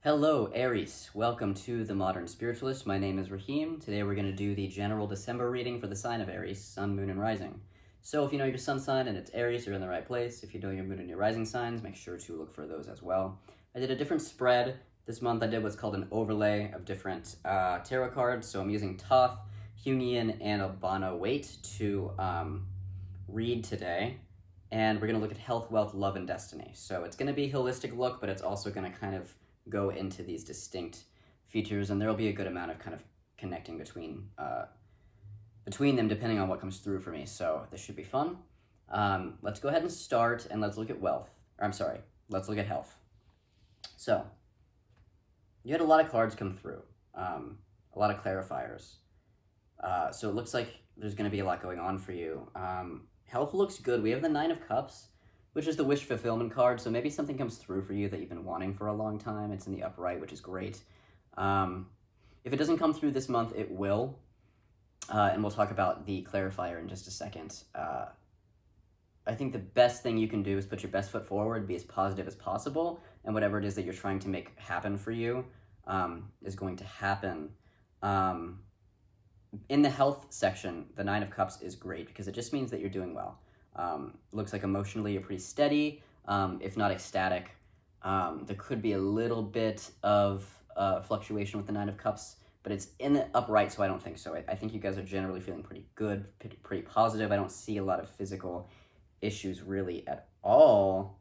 Hello, Aries. Welcome to The Modern Spiritualist. My name is Raheem. Today we're going to do the general December reading for the sign of Aries, Sun, Moon, and Rising. So if you know your sun sign and it's Aries, you're in the right place. If you know your moon and your rising signs, make sure to look for those as well. I did a different spread this month. I did what's called an overlay of different tarot cards. So I'm using Thoth, Jungian, and Albano Waite to read today. And we're going to look at health, wealth, love, and destiny. So it's going to be a holistic look, but it's also going to kind of go into these distinct features, and there will be a good amount of kind of connecting between them depending on what comes through for me. So this should be fun. Let's go ahead and start, and let's look at let's look at health. So you had a lot of cards come through, a lot of clarifiers. So it looks like there's going to be a lot going on for you. Health looks good. We have the Nine of Cups, which is the wish fulfillment card, so maybe something comes through for you that you've been wanting for a long time. It's in the upright, which is great. If it doesn't come through this month, it will, and we'll talk about the clarifier in just a second. I think the best thing you can do is put your best foot forward, be as positive as possible, and whatever it is that you're trying to make happen for you is going to happen. In the health section, the Nine of Cups is great because it just means that you're doing well. Looks like emotionally you're pretty steady, if not ecstatic. There could be a little bit of fluctuation with the Nine of Cups, but it's in the upright, so I don't think so. I think you guys are generally feeling pretty good, pretty positive. I don't see a lot of physical issues really at all,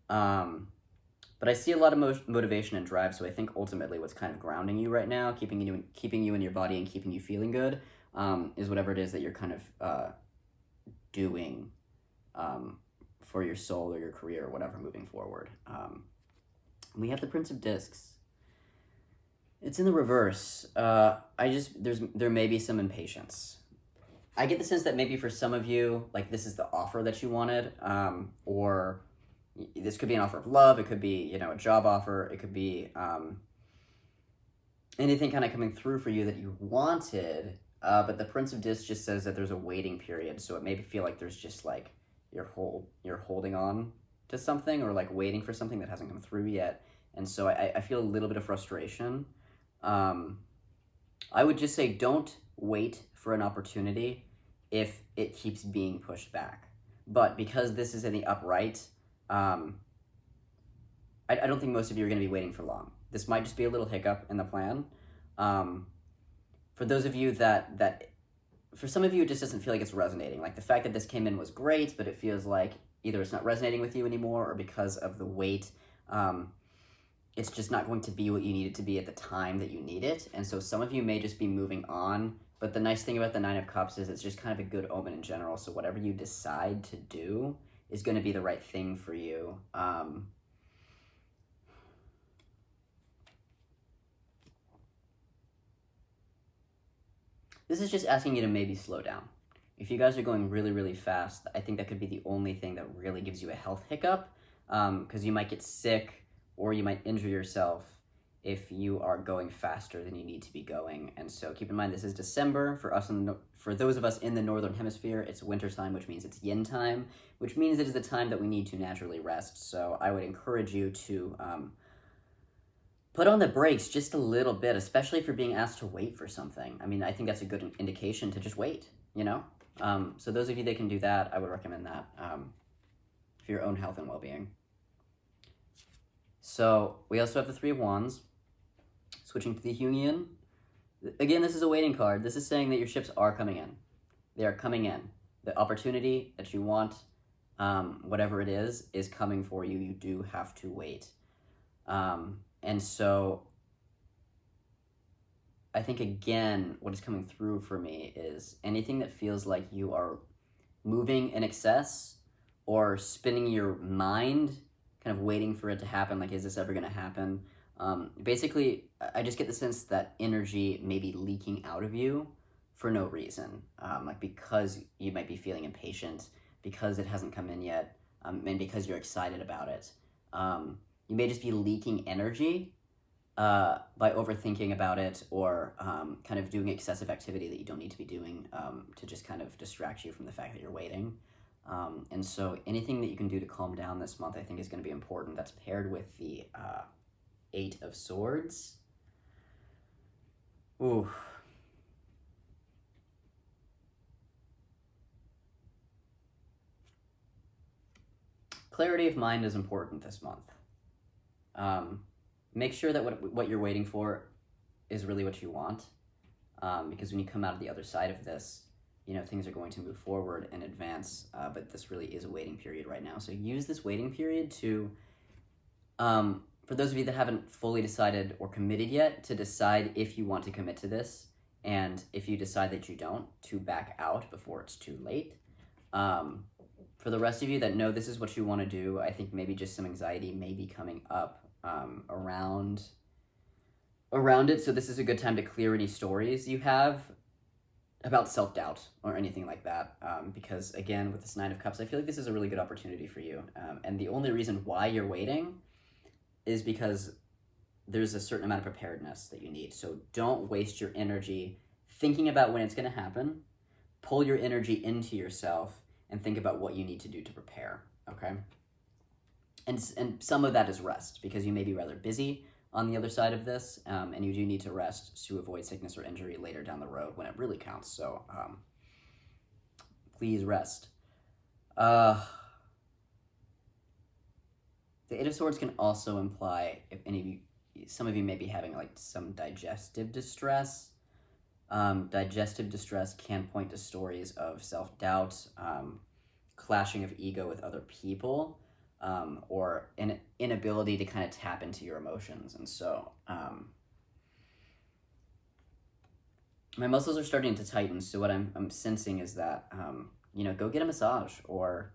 but I see a lot of motivation and drive, so I think ultimately what's kind of grounding you right now, keeping you in your body and keeping you feeling good, is whatever it is that you're kind of doing for your soul or your career or whatever moving forward. We have the Prince of Discs. It's in the reverse. There may be some impatience. I get the sense that maybe for some of you, like this is the offer that you wanted, or this could be an offer of love. It could be, a job offer. It could be anything kind of coming through for you that you wanted. But the Prince of Discs just says that there's a waiting period, so it may feel like there's just like you're holding on to something or like waiting for something that hasn't come through yet. And so I feel a little bit of frustration. I would just say don't wait for an opportunity if it keeps being pushed back. But because this is in the upright, I don't think most of you are going to be waiting for long. This might just be a little hiccup in the plan. For those of you for some of you, it just doesn't feel like it's resonating. Like the fact that this came in was great, but it feels like either it's not resonating with you anymore or because of the weight, it's just not going to be what you need it to be at the time that you need it. And so some of you may just be moving on. But the nice thing about the Nine of Cups is it's just kind of a good omen in general. So whatever you decide to do is going to be the right thing for you. This is just asking you to maybe slow down. If you guys are going really, really fast, I think that could be the only thing that really gives you a health hiccup, because you might get sick or you might injure yourself if you are going faster than you need to be going. And so keep in mind, this is December. For those of us in the Northern Hemisphere, it's winter time, which means it's yin time, which means it is the time that we need to naturally rest. So I would encourage you to put on the brakes just a little bit, especially if you're being asked to wait for something. I mean, I think that's a good indication to just wait, So those of you that can do that, I would recommend that for your own health and well-being. So we also have the Three of Wands. Switching to the Jungian. Again, this is a waiting card. This is saying that your ships are coming in. They are coming in. The opportunity that you want, whatever it is coming for you. You do have to wait. And so I think, again, what is coming through for me is anything that feels like you are moving in excess or spinning your mind, kind of waiting for it to happen, like, is this ever going to happen? Basically, I just get the sense that energy may be leaking out of you for no reason, like because you might be feeling impatient, because it hasn't come in yet, and because you're excited about it. You may just be leaking energy by overthinking about it or kind of doing excessive activity that you don't need to be doing to just kind of distract you from the fact that you're waiting. And so anything that you can do to calm down this month, I think, is going to be important. That's paired with the Eight of Swords. Ooh. Clarity of mind is important this month. Make sure that what you're waiting for is really what you want, because when you come out of the other side of this, things are going to move forward and advance, but this really is a waiting period right now. So use this waiting period to, for those of you that haven't fully decided or committed yet, to decide if you want to commit to this, and if you decide that you don't, to back out before it's too late. For the rest of you that know this is what you want to do, I think maybe just some anxiety may be coming up around it. So this is a good time to clear any stories you have about self-doubt or anything like that. Because again, with this Nine of Cups, I feel like this is a really good opportunity for you. And the only reason why you're waiting is because there's a certain amount of preparedness that you need. So don't waste your energy thinking about when it's going to happen. Pull your energy into yourself and think about what you need to do to prepare, okay? And some of that is rest, because you may be rather busy on the other side of this, and you do need to rest to avoid sickness or injury later down the road when it really counts. So please rest. The Eight of Swords can also imply, if any of you, some of you may be having like some digestive distress. Digestive distress can point to stories of self-doubt, clashing of ego with other people, or an inability to kind of tap into your emotions. And so my muscles are starting to tighten. So what I'm sensing is that, go get a massage, or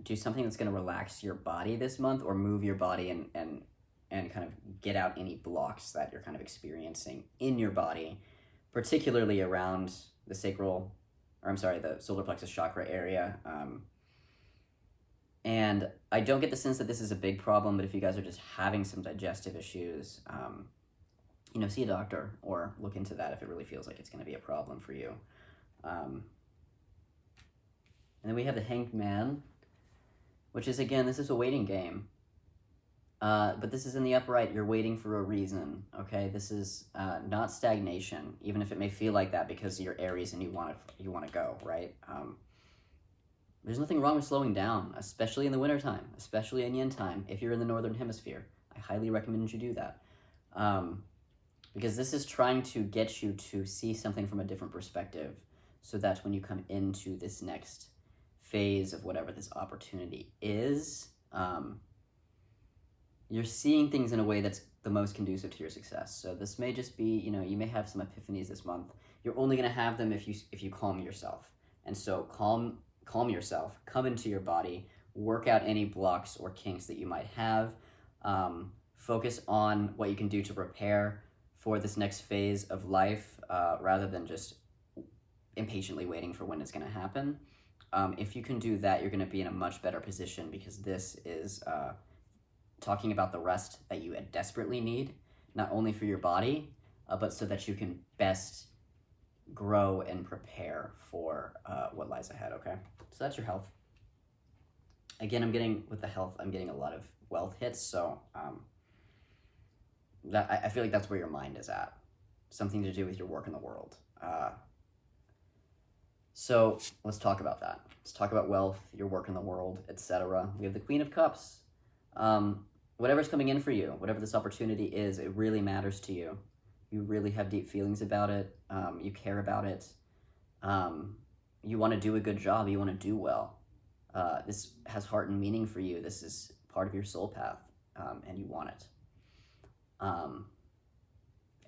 do something that's going to relax your body this month, or move your body and kind of get out any blocks that you're kind of experiencing in your body, particularly around the the solar plexus chakra area. And I don't get the sense that this is a big problem, but if you guys are just having some digestive issues, see a doctor or look into that if it really feels like it's going to be a problem for you. And then we have the Hanged Man, which is, again, this is a waiting game. But this is in the upright. You're waiting for a reason, okay? This is not stagnation, even if it may feel like that because you're Aries and you want to go, right? There's nothing wrong with slowing down, especially in the wintertime, especially in yin time. If you're in the northern hemisphere, I highly recommend you do that, because this is trying to get you to see something from a different perspective, so that when you come into this next phase of whatever this opportunity is, you're seeing things in a way that's the most conducive to your success. So this may just be, you may have some epiphanies this month. You're only going to have them if you calm yourself. And so calm yourself, come into your body, work out any blocks or kinks that you might have, focus on what you can do to prepare for this next phase of life, rather than just impatiently waiting for when it's going to happen. If you can do that, you're going to be in a much better position, because this is talking about the rest that you desperately need, not only for your body, but so that you can best grow and prepare for what lies ahead, okay? So that's your health. Again, with the health, I'm getting a lot of wealth hits, so I feel like that's where your mind is at. Something to do with your work in the world. So let's talk about that. Let's talk about wealth, your work in the world, etc. We have the Queen of Cups. Whatever's coming in for you, whatever this opportunity is, it really matters to you. You really have deep feelings about it. You care about it. You want to do a good job. You want to do well. This has heart and meaning for you. This is part of your soul path, and you want it. And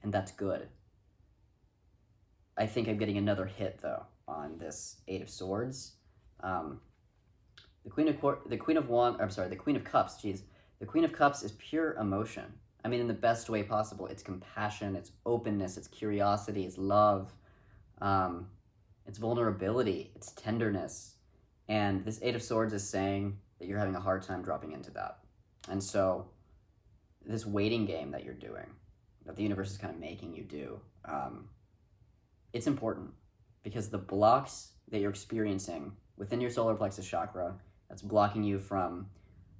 that's good. I think I'm getting another hit, though, on this Eight of Swords. The Queen of Cups, geez. The Queen of Cups is pure emotion. I mean, in the best way possible. It's compassion, it's openness, it's curiosity, it's love, it's vulnerability, it's tenderness. And this Eight of Swords is saying that you're having a hard time dropping into that. And so this waiting game that you're doing, that the universe is kind of making you do, it's important, because the blocks that you're experiencing within your solar plexus chakra, that's blocking you from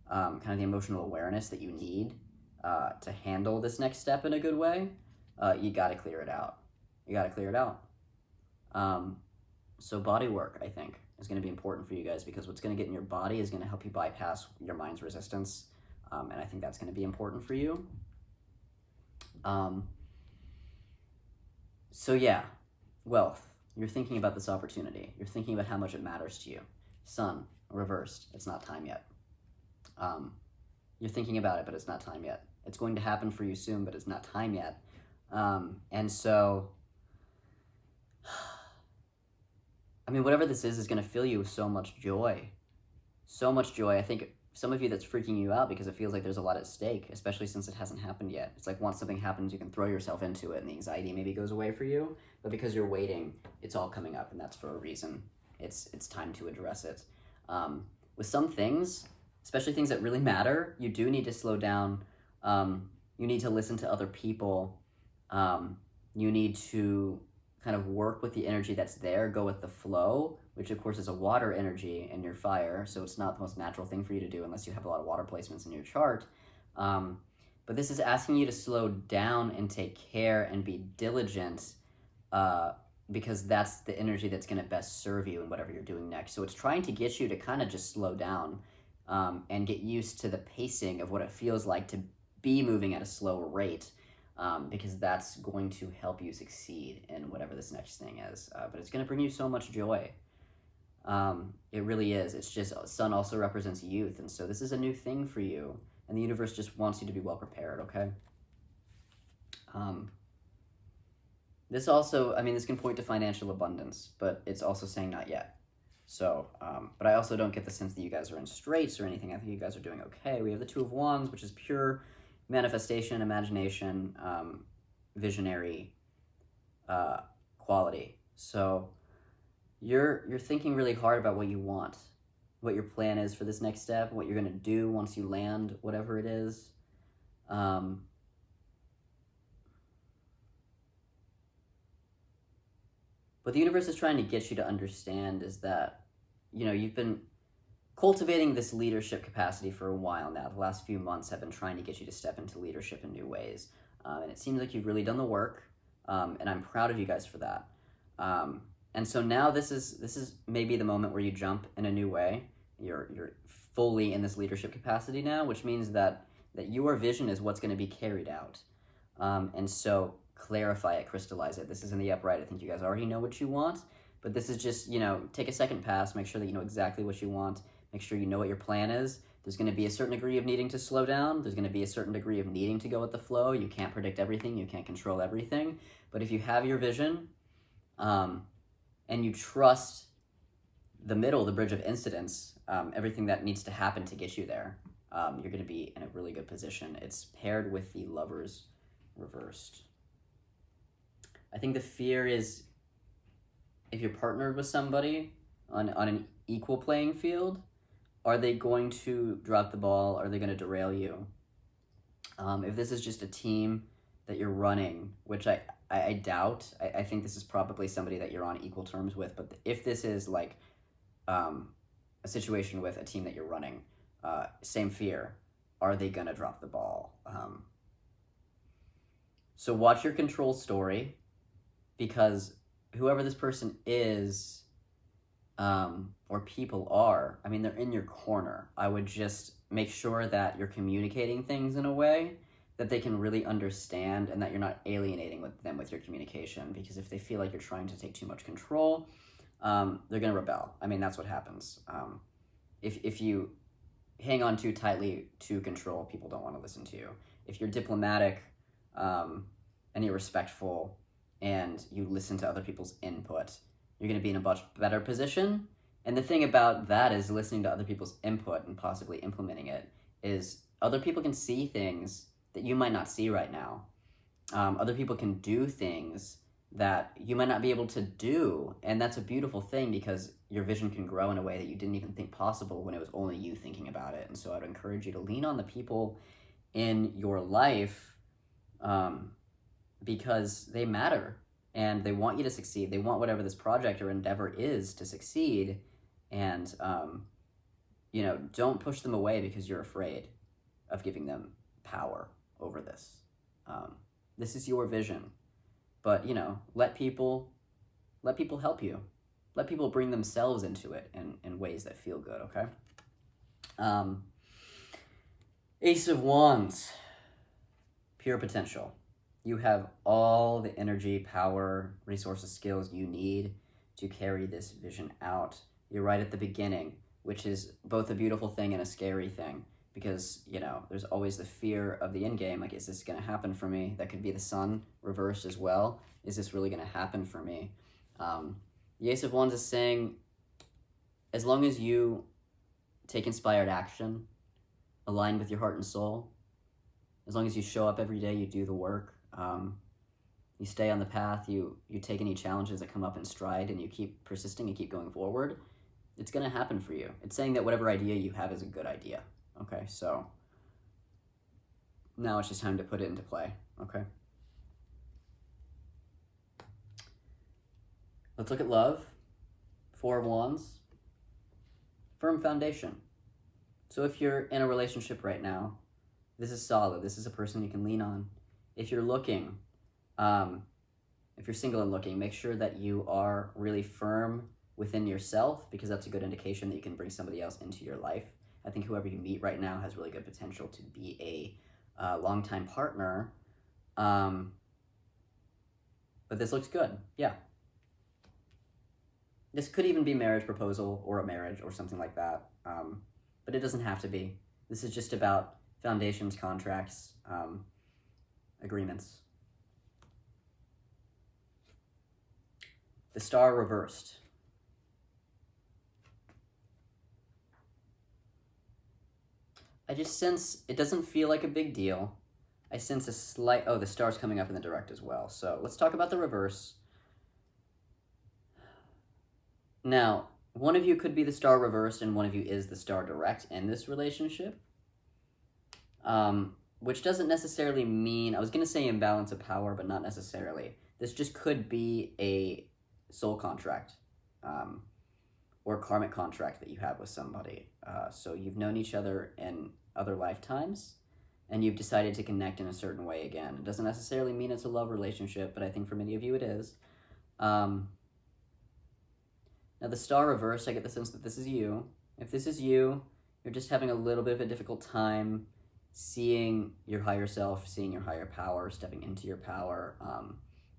kind of the emotional awareness that you need to handle this next step in a good way, you got to clear it out. You got to clear it out. So body work, I think, is going to be important for you guys, because what's going to get in your body is going to help you bypass your mind's resistance. And I think that's going to be important for you. So yeah, wealth. You're thinking about this opportunity. You're thinking about how much it matters to you. Sun, reversed. It's not time yet. You're thinking about it, but it's not time yet. It's going to happen for you soon, but it's not time yet. And so, I mean, whatever this is going to fill you with so much joy. So much joy. I think some of you, that's freaking you out because it feels like there's a lot at stake, especially since it hasn't happened yet. It's like once something happens, you can throw yourself into it and the anxiety maybe goes away for you. But because you're waiting, it's all coming up, and that's for a reason. It's time to address it. With some things, especially things that really matter, you do need to slow down. You need to listen to other people. You need to kind of work with the energy that's there, go with the flow, which of course is a water energy in your fire, so it's not the most natural thing for you to do unless you have a lot of water placements in your chart. But this is asking you to slow down and take care and be diligent, because that's the energy that's going to best serve you in whatever you're doing next. So it's trying to get you to kind of just slow down and get used to the pacing of what it feels like to be moving at a slower rate. Because that's going to help you succeed in whatever this next thing is. But it's going to bring you so much joy. It really is. It's just, sun also represents youth, and so this is a new thing for you, and the universe just wants you to be well prepared, okay? This also, I mean, this can point to financial abundance, but it's also saying not yet. So, but I also don't get the sense that you guys are in straits or anything. I think you guys are doing okay. We have the Two of Wands, which is pure manifestation, imagination, visionary quality. So you're thinking really hard about what you want, what your plan is for this next step, what you're going to do once you land whatever it is. What the universe is trying to get you to understand is that, you know, you've been cultivating this leadership capacity for a while now. The last few months have been trying to get you to step into leadership in new ways. And it seems like you've really done the work, and I'm proud of you guys for that. And so now this is maybe the moment where you jump in a new way. You're fully in this leadership capacity now, which means that your vision is what's going to be carried out. And so clarify it, crystallize it. This is in the upright. I think you guys already know what you want, but this is just, you know, take a second pass, make sure that you know exactly what you want. Make sure you know what your plan is. There's going to be a certain degree of needing to slow down. There's going to be a certain degree of needing to go with the flow. You can't predict everything. You can't control everything. But if you have your vision, and you trust the middle, the bridge of incidents, everything that needs to happen to get you there, you're going to be in a really good position. It's paired with the Lovers reversed. I think the fear is if you're partnered with somebody on an equal playing field, are they going to drop the ball? Are they going to derail you? If this is just a team that you're running, which I doubt, I think this is probably somebody that you're on equal terms with, but if this is like a situation with a team that you're running, same fear, are they going to drop the ball? So watch your control story, because whoever this person is, or people are, I mean, they're in your corner. I would just make sure that you're communicating things in a way that they can really understand, and that you're not alienating them with your communication, because if they feel like you're trying to take too much control, they're going to rebel. I mean, that's what happens. If you hang on too tightly to control, people don't want to listen to you. If you're diplomatic, and you're respectful, and you listen to other people's input, you're going to be in a much better position. And the thing about that is listening to other people's input and possibly implementing it is other people can see things that you might not see right now. Other people can do things that you might not be able to do. And that's a beautiful thing, because your vision can grow in a way that you didn't even think possible when it was only you thinking about it. And so I'd encourage you to lean on the people in your life, because they matter and they want you to succeed. They want whatever this project or endeavor is to succeed. And, you know, don't push them away because you're afraid of giving them power over this. This is your vision, but let people help you. Let people bring themselves into it in ways that feel good. Okay. Ace of Wands, pure potential. You have all the energy, power, resources, skills you need to carry this vision out. You're right at the beginning, which is both a beautiful thing and a scary thing, because, there's always the fear of the end game. Like, is this going to happen for me? That could be the sun reversed as well. Is this really going to happen for me? The Ace of Wands is saying, as long as you take inspired action, aligned with your heart and soul, as long as you show up every day, you do the work, you stay on the path, you take any challenges that come up in stride, and you keep persisting and keep going forward, it's going to happen for you. It's saying that whatever idea you have is a good idea. Okay, so now it's just time to put it into play. Okay. Let's look at love. Four of Wands. Firm foundation. So if you're in a relationship right now, this is solid. This is a person you can lean on. If you're looking, if you're single and looking, make sure that you are really firm within yourself, because that's a good indication that you can bring somebody else into your life. I think whoever you meet right now has really good potential to be a longtime partner. But this looks good. Yeah. This could even be marriage proposal or a marriage or something like that. But it doesn't have to be. This is just about foundations, contracts, agreements. The Star reversed. I just sense it doesn't feel like a big deal. I sense a slight... Oh, the Star's coming up in the direct as well. So let's talk about the reverse. Now, one of you could be the Star reversed and one of you is the Star direct in this relationship. Which doesn't necessarily mean... I was going to say imbalance of power, but not necessarily. This just could be a soul contract. Or karmic contract that you have with somebody. So you've known each other in other lifetimes, and you've decided to connect in a certain way again. It doesn't necessarily mean it's a love relationship, but I think for many of you it is. Now the Star reverse, I get the sense that this is you. If this is you, you're just having a little bit of a difficult time seeing your higher self, seeing your higher power, stepping into your power,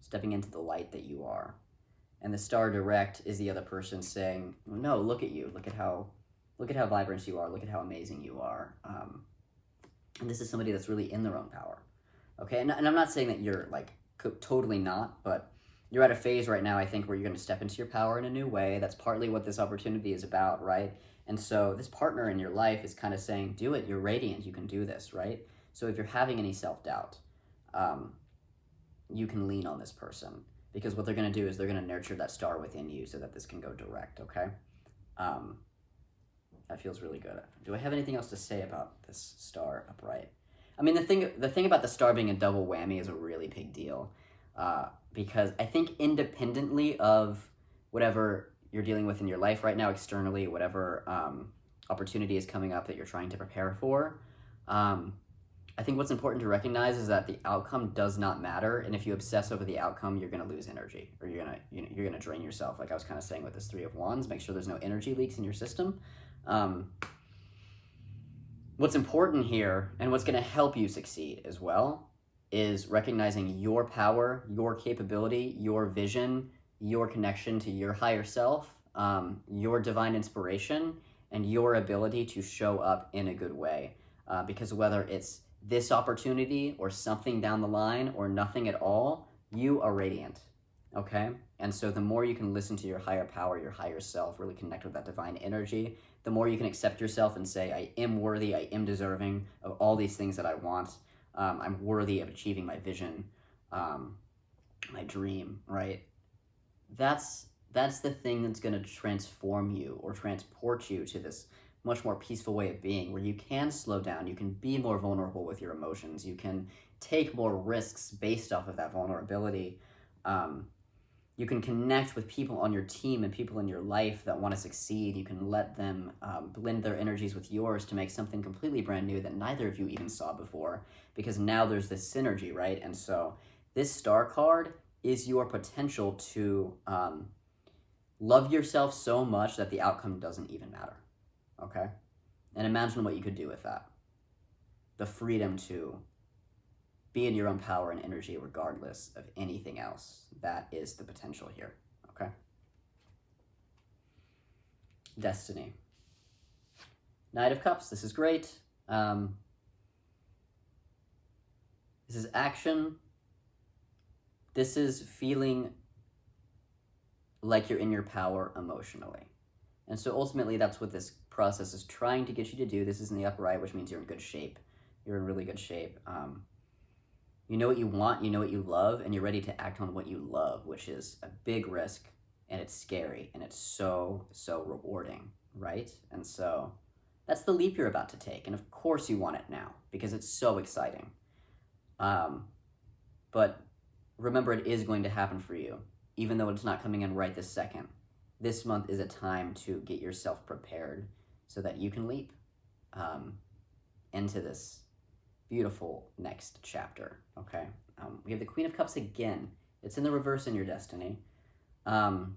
stepping into the light that you are. And the Star direct is the other person saying, no, look at you. Look at how vibrant you are. Look at how amazing you are. And this is somebody that's really in their own power. Okay, and I'm not saying that you're like totally not, but you're at a phase right now, I think, where you're going to step into your power in a new way. That's partly what this opportunity is about, right? And so this partner in your life is kind of saying, do it. You're radiant. You can do this, right? So if you're having any self-doubt, you can lean on this person. Because what they're going to do is they're going to nurture that Star within you so that this can go direct, okay? That feels really good. Do I have anything else to say about this Star upright? I mean, the thing about the Star being a double whammy is a really big deal. Because I think independently of whatever you're dealing with in your life right now, externally, whatever opportunity is coming up that you're trying to prepare for, I think what's important to recognize is that the outcome does not matter, and if you obsess over the outcome, you're going to lose energy, or you're going to drain yourself. Like I was kind of saying with this Three of Wands, make sure there's no energy leaks in your system. What's important here, and what's going to help you succeed as well, is recognizing your power, your capability, your vision, your connection to your higher self, your divine inspiration, and your ability to show up in a good way. Because whether it's this opportunity or something down the line or nothing at all, you are radiant, okay? And so the more you can listen to your higher power, your higher self, really connect with that divine energy, the more you can accept yourself and say, I am worthy, I am deserving of all these things that I want. I'm worthy of achieving my vision, my dream, right? That's the thing that's going to transform you or transport you to this much more peaceful way of being, where you can slow down, you can be more vulnerable with your emotions, you can take more risks based off of that vulnerability. You can connect with people on your team and people in your life that want to succeed. You can let them blend their energies with yours to make something completely brand new that neither of you even saw before, because now there's this synergy, right? And so this star card is your potential to love yourself so much that the outcome doesn't even matter, okay? And imagine what you could do with that. The freedom to be in your own power and energy regardless of anything else. That is the potential here, okay? Destiny. Knight of Cups, this is great. This is action. This is feeling like you're in your power emotionally. And so ultimately that's what this process is trying to get you to do. This is in the upper right, which means you're in good shape. You're in really good shape. You know what you want, you know what you love, and you're ready to act on what you love, which is a big risk, and it's scary, and it's so, so rewarding, right? And so that's the leap you're about to take, and of course you want it now, because it's so exciting. But remember, it is going to happen for you, even though it's not coming in right this second. This month is a time to get yourself prepared so that you can leap into this beautiful next chapter, okay? We have the Queen of Cups again. It's in the reverse in your destiny. Again,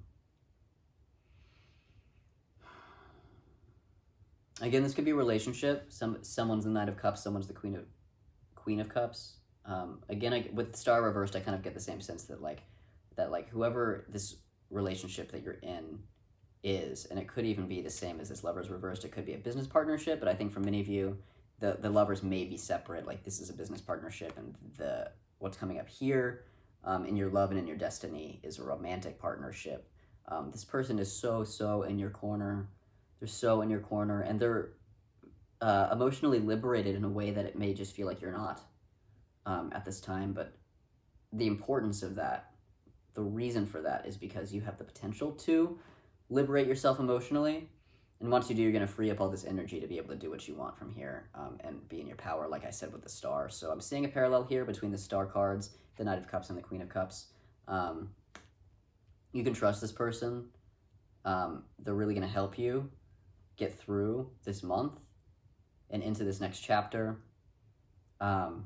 this could be a relationship. Someone's the Knight of Cups, someone's the Queen of Cups. Again, with the star reversed, I kind of get the same sense that whoever this relationship that you're in is, and it could even be the same as this Lovers reversed. It could be a business partnership, but I think for many of you, the lovers may be separate. Like, this is a business partnership, and what's coming up here in your love and in your destiny is a romantic partnership. This person is so in your corner. They're so in your corner, and they're emotionally liberated in a way that it may just feel like you're not at this time. But the importance of that, the reason for that, is because you have the potential to liberate yourself emotionally. And once you do, you're going to free up all this energy to be able to do what you want from here and be in your power, like I said, with the star. So I'm seeing a parallel here between the star cards, the Knight of Cups and the Queen of Cups. You can trust this person. They're really going to help you get through this month and into this next chapter. And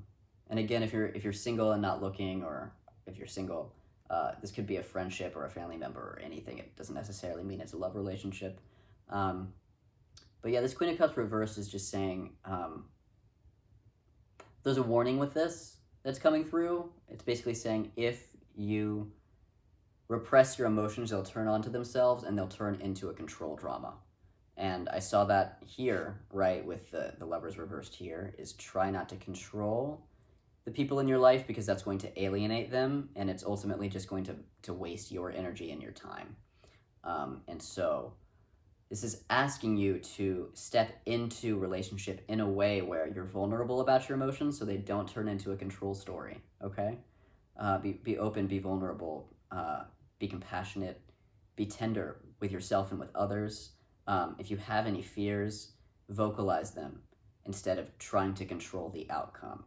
again, if you're single and not looking, or if you're single, this could be a friendship or a family member or anything. It doesn't necessarily mean it's a love relationship. But yeah, this Queen of Cups reversed is just saying there's a warning with this that's coming through. It's basically saying if you repress your emotions, they'll turn onto themselves and they'll turn into a control drama. And I saw that here, right, with the Lovers reversed here, is try not to control the people in your life, because that's going to alienate them, and it's ultimately just going to waste your energy and your time. And so this is asking you to step into relationship in a way where you're vulnerable about your emotions so they don't turn into a control story, okay? Be open, be vulnerable, be compassionate, be tender with yourself and with others. If you have any fears, vocalize them instead of trying to control the outcome.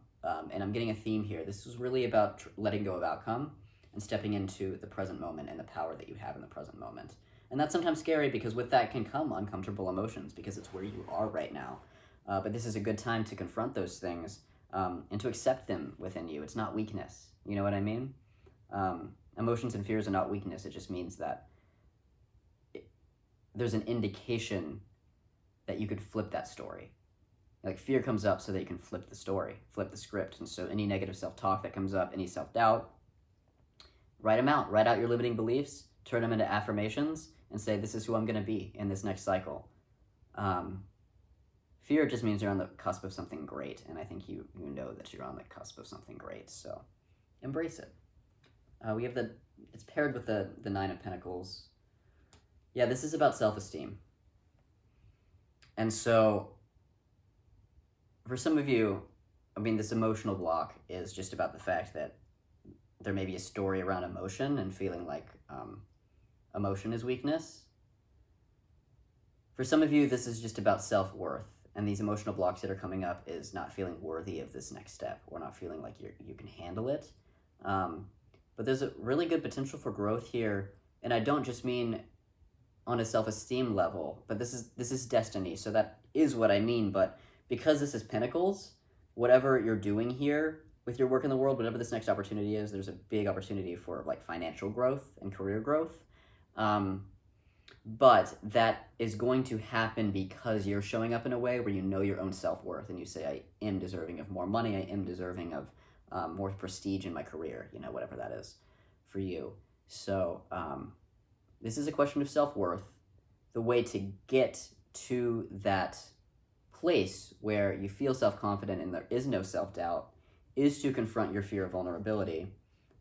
And I'm getting a theme here. This is really about letting go of outcome and stepping into the present moment and the power that you have in the present moment. And that's sometimes scary, because with that can come uncomfortable emotions, because it's where you are right now. But this is a good time to confront those things and to accept them within you. It's not weakness. You know what I mean? Emotions and fears are not weakness. It just means that there's an indication that you could flip that story. Like, fear comes up so that you can flip the story, flip the script. And so any negative self-talk that comes up, any self-doubt, write them out. Write out your limiting beliefs, turn them into affirmations, and say, this is who I'm going to be in this next cycle. Fear just means you're on the cusp of something great, and I think you know that you're on the cusp of something great, so embrace it. We have it's paired with the Nine of Pentacles. Yeah, this is about self-esteem. And so for some of you, I mean, this emotional block is just about the fact that there may be a story around emotion and feeling like emotion is weakness. For some of you, this is just about self-worth, and these emotional blocks that are coming up is not feeling worthy of this next step, or not feeling like you can handle it. But but there's a really good potential for growth here. And I don't just mean on a self-esteem level, but this is destiny. So that is what I mean. But because this is Pentacles, whatever you're doing here with your work in the world, whatever this next opportunity is, there's a big opportunity for like financial growth and career growth. But that is going to happen because you're showing up in a way where you know your own self-worth and you say, I am deserving of more money. I am deserving of more prestige in my career, you know, whatever that is for you. So this is a question of self-worth. The way to get to that place where you feel self-confident and there is no self-doubt is to confront your fear of vulnerability,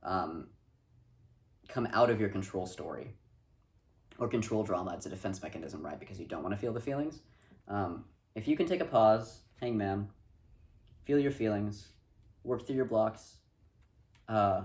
come out of your control story. Or control drama, it's a defense mechanism, right? Because you don't want to feel the feelings. If you can take a pause, Hangman, feel your feelings, work through your blocks. Because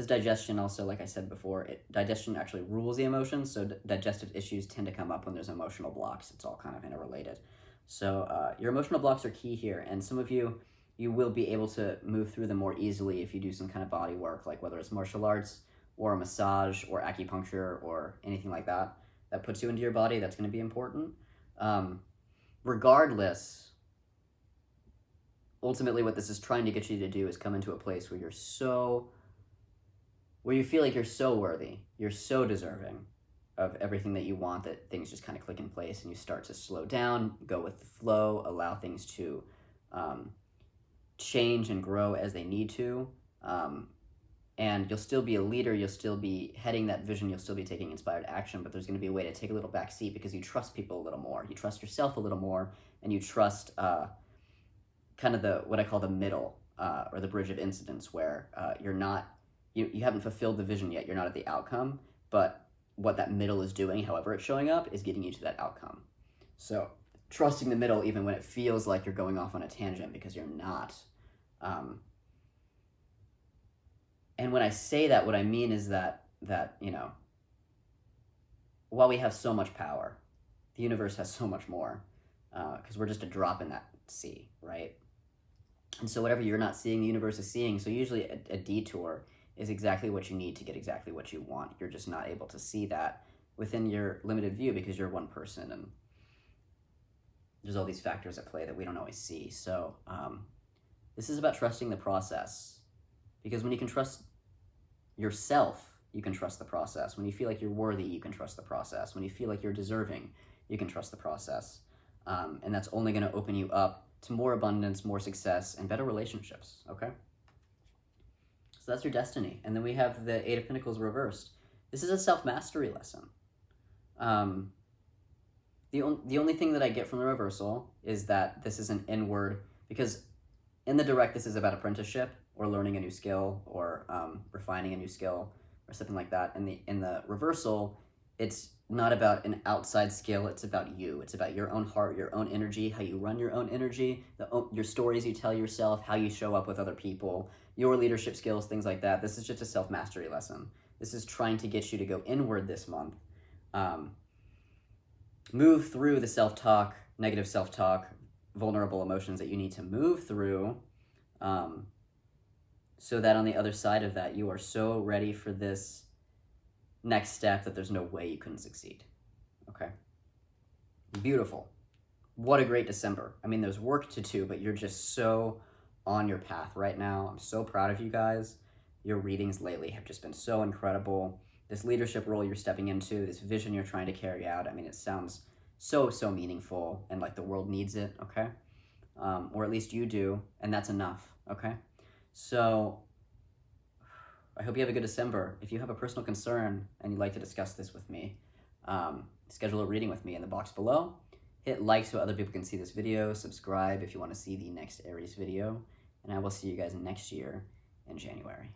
digestion also, like I said before, digestion actually rules the emotions, so digestive issues tend to come up when there's emotional blocks. It's all kind of interrelated. So your emotional blocks are key here, and some of you will be able to move through them more easily if you do some kind of body work, like whether it's martial arts, or a massage, or acupuncture, or anything like that, that puts you into your body. That's going to be important. Regardless, ultimately what this is trying to get you to do is come into a place where you feel like you're so worthy, you're so deserving of everything that you want, that things just kind of click in place and you start to slow down, go with the flow, allow things to change and grow as they need to. And you'll still be a leader, you'll still be heading that vision, you'll still be taking inspired action, but there's going to be a way to take a little back seat because you trust people a little more, you trust yourself a little more, and you trust kind of what I call the middle, or the bridge of incidents, where you're not, you haven't fulfilled the vision yet, you're not at the outcome, but what that middle is doing, however it's showing up, is getting you to that outcome. So trusting the middle even when it feels like you're going off on a tangent, because you're not. And when I say that, what I mean is that you know, while we have so much power, the universe has so much more, because we're just a drop in that sea, right? And so whatever you're not seeing, the universe is seeing. So usually a detour is exactly what you need to get exactly what you want. You're just not able to see that within your limited view because you're one person, and there's all these factors at play that we don't always see. So this is about trusting the process, because when you can trust yourself, you can trust the process. When you feel like you're worthy, you can trust the process. When you feel like you're deserving, you can trust the process. And that's only going to open you up to more abundance, more success, and better relationships, okay? So that's your destiny. And then we have the Eight of Pentacles reversed. This is a self-mastery lesson. The only thing that I get from the reversal is that this is an inward, because in the direct, this is about apprenticeship, or learning a new skill, or refining a new skill, or something like that. In the reversal, it's not about an outside skill, it's about you. It's about your own heart, your own energy, how you run your own energy, your stories you tell yourself, how you show up with other people, your leadership skills, things like that. This is just a self-mastery lesson. This is trying to get you to go inward this month. Move through the self-talk, negative self-talk, vulnerable emotions that you need to move through, so that on the other side of that, you are so ready for this next step that there's no way you couldn't succeed, okay? Beautiful. What a great December. I mean, there's work to do, but you're just so on your path right now. I'm so proud of you guys. Your readings lately have just been so incredible. This leadership role you're stepping into, this vision you're trying to carry out, I mean, it sounds so meaningful, and like the world needs it, okay? Or at least you do, and that's enough, okay? So I hope you have a good December. If you have a personal concern and you'd like to discuss this with me, schedule a reading with me in the box below. Hit like so other people can see this video. Subscribe if you want to see the next Aries video. And I will see you guys next year in January.